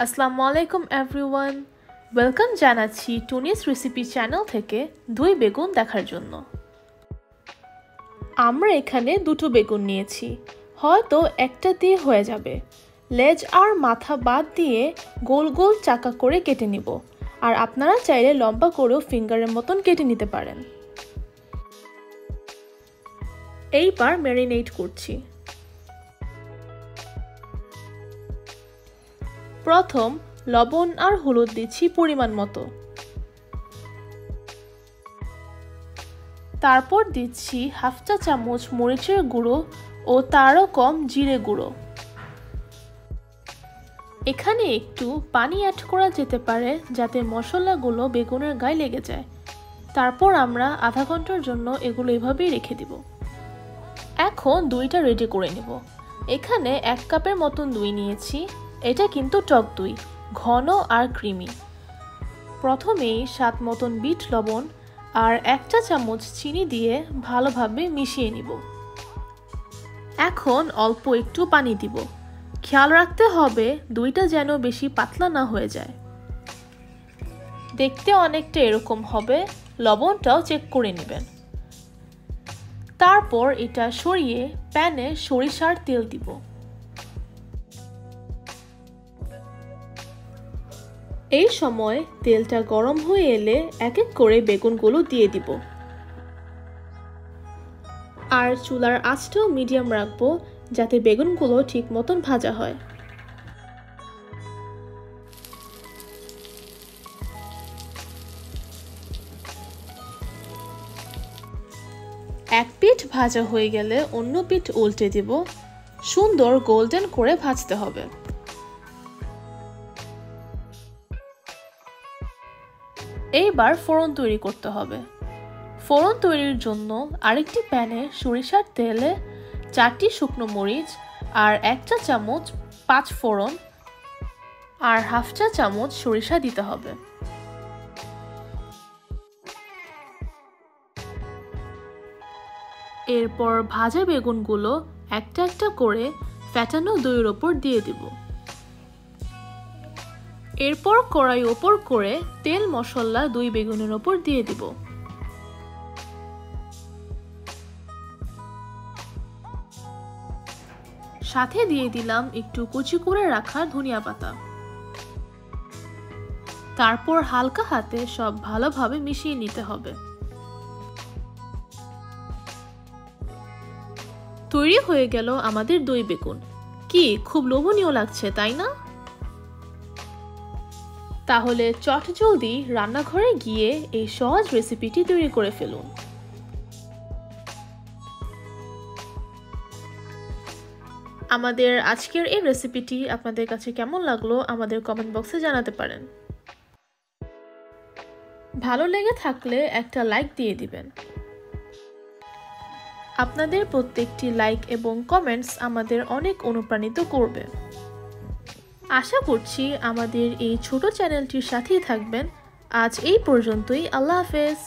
আসসালামু আলাইকুম everyone, welcome জানাচ্ছি টুনিস রেসিপি চ্যানেল থেকে দুই বেগুন দেখার জন্য। আমরা এখানে দুটো বেগুন নিয়েছি, হয়তো একটা দিয়ে হয়ে যাবে। লেজ আর মাথা বাদ দিয়ে গোল গোল চাকা করে কেটে নিব, আর আপনারা চাইলে লম্বা করেও ফিঙ্গারের মতন কেটে নিতে পারেন। এইবার ম্যারিনেট করছি। প্রথম লবণ আর হলুদ দিচ্ছি পরিমাণ মতো, তারপর দিচ্ছি হাফ চা চামচ মরিচের গুঁড়ো ও তারও কম জিরে গুঁড়ো। এখানে একটু পানি অ্যাড করা যেতে পারে যাতে মশলাগুলো বেগুনের গায়ে লেগে যায়। তারপর আমরা আধা ঘন্টার জন্য এগুলো এভাবেই রেখে দিব। এখন দইটা রেডি করে নেব। এখানে 1 কাপের মতন দই নিয়েছি। এটা কিন্তু টক দই, ঘন আর ক্রিমি। প্রথমেই স্বাদ মতন বিট লবণ আর 1 চা চামচ চিনি দিয়ে ভালোভাবে মিশিয়ে নিব। এখন অল্প একটু পানি দিব। খেয়াল রাখতে হবে দইটা যেন বেশি পাতলা না হয়ে যায়। দেখতে অনেকটা এরকম হবে, লবণটাও চেক করে নেবেন। তারপর এটা সরিয়ে প্যানে সরিষার তেল দিব। এই সময় তেলটা গরম হয়ে এলে এক এক করে বেগুনগুলো দিয়ে দিব, আর চুলার আঁচটাও মিডিয়াম রাখবো যাতে বেগুনগুলো ঠিক মতন ভাজা হয়। এক পিঠ ভাজা হয়ে গেলে অন্য পিঠ উল্টে দিব। সুন্দর গোল্ডেন করে ভাজতে হবে। এইবার ফোড়ন তৈরি করতে হবে। ফোড়ন তৈরির জন্য আরেকটি প্যানে সরিষার তেলে 4টি শুকনো মরিচ আর 1 চা চামচ 5 ফোড়ন আর হাফ চা চামচ সরিষা দিতে হবে। এরপর ভাজা বেগুনগুলো একটা একটা করে ফ্যাটানো দইয়ের ওপর দিয়ে দিব। এরপর কড়াই ওপর করে তেল মশলা দুই বেগুনের ওপর দিয়ে দিব। সাথে দিয়ে দিলাম একটু কুচি করে রাখা ধনিয়া পাতা। তারপর হালকা হাতে সব ভালোভাবে মিশিয়ে নিতে হবে। তৈরি হয়ে গেল আমাদের দই বেগুন। কি খুব লোভনীয় লাগছে, তাই না? তাহলে চটজলদি রান্নাঘরে গিয়ে এই সহজ রেসিপিটি তৈরি করে ফেলুন। আমাদের আজকের এই রেসিপিটি আপনাদের কাছে কেমন লাগলো আমাদের কমেন্ট বক্সে জানাতে পারেন। ভালো লেগে থাকলে একটা লাইক দিয়ে দিবেন। আপনাদের প্রত্যেকটি লাইক এবং কমেন্টস আমাদের অনেক অনুপ্রাণিত করবে। আশা করছি আমাদের এই ছোট চ্যানেলটির সাথেই থাকবেন। আজ এই পর্যন্তই। আল্লাহ হাফেজ।